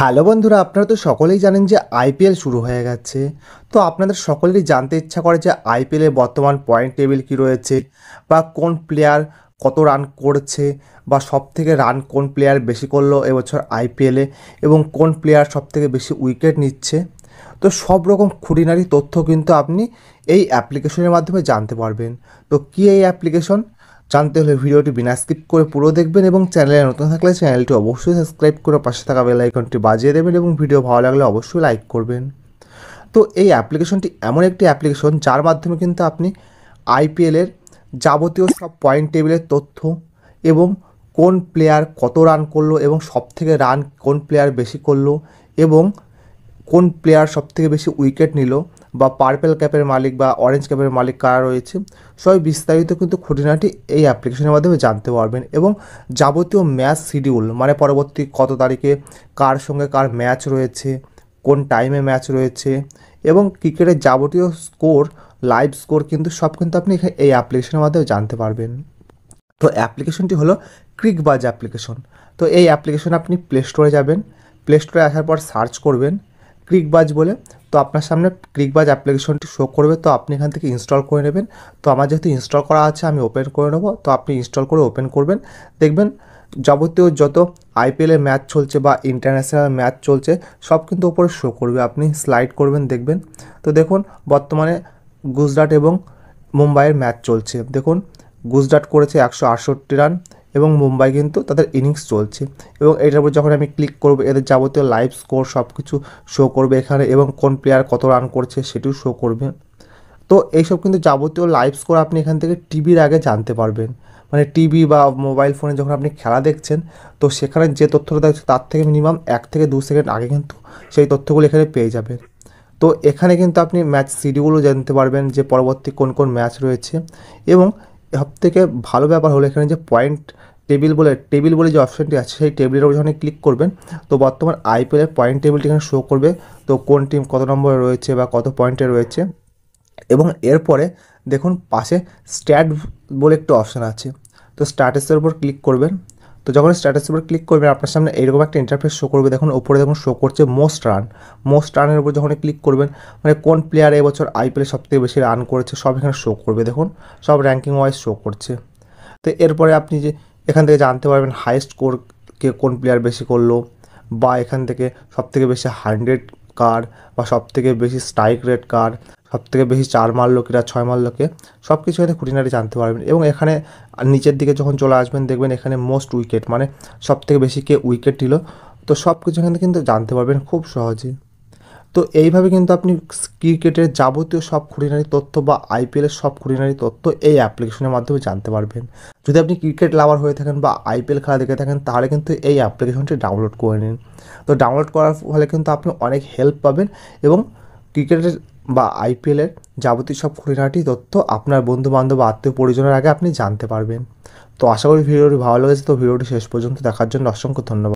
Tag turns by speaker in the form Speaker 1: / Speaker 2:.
Speaker 1: Hello বন্ধুরা, আপনারা তো সকলেই জানেন যে আইপিএল শুরু হয়ে গেছে। তো আপনাদের সকলেরই জানতে ইচ্ছা করে যে আইপিএলের বর্তমান পয়েন্ট টেবিল কী রয়েছে, বা কোন প্লেয়ার কত রান করছে, বা সবথেকে রান কোন প্লেয়ার বেশি করলো এবছর আইপিএলে, এবং কোন প্লেয়ার সবথেকে বেশি উইকেট নিচ্ছে। তো সব রকম খুঁটিনাটি তথ্য কিন্তু আপনি এই অ্যাপ্লিকেশনের মাধ্যমে জানতে পারবেন। তো কী এই অ্যাপ্লিকেশন, জানতে হলে ভিডিওটি বিনা স্কিপ করে পুরো দেখবেন, এবং চ্যানেলে নতুন থাকলে চ্যানেলটি অবশ্যই সাবস্ক্রাইব করে পাশে থাকা বেল আইকনটি বাজিয়ে দেবেন, এবং ভিডিও ভালো লাগলে অবশ্যই লাইক করবেন। তো এই অ্যাপ্লিকেশনটি এমন একটি অ্যাপ্লিকেশন যার মাধ্যমে কিন্তু আপনি আইপিএলের যাবতীয় সব পয়েন্ট টেবিলের তথ্য, এবং কোন প্লেয়ার কত রান করলো, এবং সবথেকে রান কোন প্লেয়ার বেশি করলো, এবং কোন প্লেয়ার সবথেকে বেশি উইকেট নিল, বা পার্পেল ক্যাপের মালিক বা অরেঞ্জ ক্যাপের মালিক কারা রয়েছে, সবই বিস্তারিত কিন্তু খুঁটিনাটি এই অ্যাপ্লিকেশনের মাধ্যমে জানতে পারবেন। এবং যাবতীয় ম্যাচ শিডিউল, মানে পরবর্তী কত তারিখে কার সঙ্গে কার ম্যাচ রয়েছে, কোন টাইমে ম্যাচ রয়েছে, এবং ক্রিকেটের যাবতীয় স্কোর, লাইভ স্কোর কিন্তু সব কিন্তু আপনি এই অ্যাপ্লিকেশনের মাধ্যমে জানতে পারবেন। তো অ্যাপ্লিকেশনটি হলো ক্রিকবাজ অ্যাপ্লিকেশন। তো এই অ্যাপ্লিকেশন আপনি প্লে স্টোরে যাবেন, প্লে স্টোরে আসার পর সার্চ করবেন ক্রিকবাজ বলে। তো আপনার সামনে ক্রিকবাজ অ্যাপ্লিকেশনটি শো করবে, তো আপনি এখান থেকে ইনস্টল করে নেবেন। তো আমার যেহেতু ইনস্টল করা আছে আমি ওপেন করে নেবো। তো আপনি ইনস্টল করে ওপেন করবেন, দেখবেন যাবতীয় যত আইপিএলের ম্যাচ চলছে বা ইন্টারন্যাশনাল ম্যাচ চলছে সব কিন্তু ওপরে শো করবে। আপনি স্লাইড করবেন, দেখবেন। তো দেখুন বর্তমানে গুজরাট এবং মুম্বাইয়ের ম্যাচ চলছে। দেখুন গুজরাট করেছে 168 রান, এবং মুম্বাই কিন্তু তাদের ইনিংস চলছে। এবং এটার উপর যখন আমি ক্লিক করব, এদের যাবতীয় লাইভ স্কোর সব কিছু শো করবে এখানে, এবং কোন প্লেয়ার কত রান করছে সেটিও শো করবে। তো এইসব কিন্তু যাবতীয় লাইভ স্কোর আপনি এখান থেকে টিভির আগে জানতে পারবেন। মানে টিভি বা মোবাইল ফোনে যখন আপনি খেলা দেখছেন, তো সেখানে যে তথ্যটা দেখছে তার থেকে মিনিমাম 1 থেকে 2 সেকেন্ড আগে কিন্তু সেই তথ্যগুলো এখানে পেয়ে যাবেন। তো এখানে কিন্তু আপনি ম্যাচ শিডিউলও জানতে পারবেন যে পরবর্তী কোন কোন ম্যাচ রয়েছে। এবং সবথেকে ভালো ব্যাপার হলো এখানে যে পয়েন্ট টেবিল বলে যে অপশানটি আছে, সেই টেবিলের উপর যখন ক্লিক করবেন, তো বর্তমান আইপিএলের পয়েন্ট টেবিলটি এখানে শো করবে। তো কোন টিম কত নম্বরে রয়েছে বা কত পয়েন্টে রয়েছে। এবং এরপরে দেখুন পাশে স্ট্যাট বলে একটি অপশান আছে। তো স্ট্যাটাসের উপর ক্লিক করবেন। তো যখন স্ট্যাটাসের উপর ক্লিক করবেন আপনার সামনে এইরকম একটা ইন্টারফেস শো করবে। দেখুন ওপরে দেখুন শো করছে মোস্ট রানের উপর যখন ক্লিক করবেন, মানে কোন প্লেয়ার এবছর আইপিএলে সবথেকে বেশি রান করেছে সব এখানে শো করবে। দেখুন সব র্যাঙ্কিং ওয়াইজ শো করছে। তো এরপরে আপনি যে এখান থেকে জানতে পারবেন হাইয়েস্ট স্কোর কে কোন প্লেয়ার বেশি করলো, বা এখান থেকে সবথেকে বেশি 100 কার, বা সবথেকে বেশি স্ট্রাইক রেট কার, সবথেকে বেশি 4 মারলো কিনা 6 মারলো কে, সব কিছু এখানে খুঁটিনাটি জানতে পারবেন। এবং এখানে নিচের দিকে যখন চলে আসবেন দেখবেন এখানে মোস্ট উইকেট, মানে সবথেকে বেশি কে উইকেট নিল। তো সব কিছু এখানে কিন্তু জানতে পারবেন খুব সহজে। তো এইভাবে কিন্তু আপনি ক্রিকেটের যাবতীয় সব খুঁটিনাটি তথ্য বা আইপিএলের সব খুঁটিনাটি তথ্য এই অ্যাপ্লিকেশনের মাধ্যমে জানতে পারবেন। যদি আপনি ক্রিকেট লাভার হয়ে থাকেন বা আইপিএল খেলা দেখে থাকেন, তাহলে কিন্তু এই অ্যাপ্লিকেশনটি ডাউনলোড করে নিন। তো ডাউনলোড করার ফলে কিন্তু আপনি অনেক হেল্প পাবেন, এবং ক্রিকেটের বা আইপিএলের যাবতীয় সব খুঁটিনাটি তথ্য আপনার বন্ধুবান্ধব বা আত্মীয় পরিজনের আগে আপনি জানতে পারবেন। তো আশা করি ভিডিওটি ভালো লেগেছে। তো ভিডিওটি শেষ পর্যন্ত দেখার জন্য অসংখ্য ধন্যবাদ।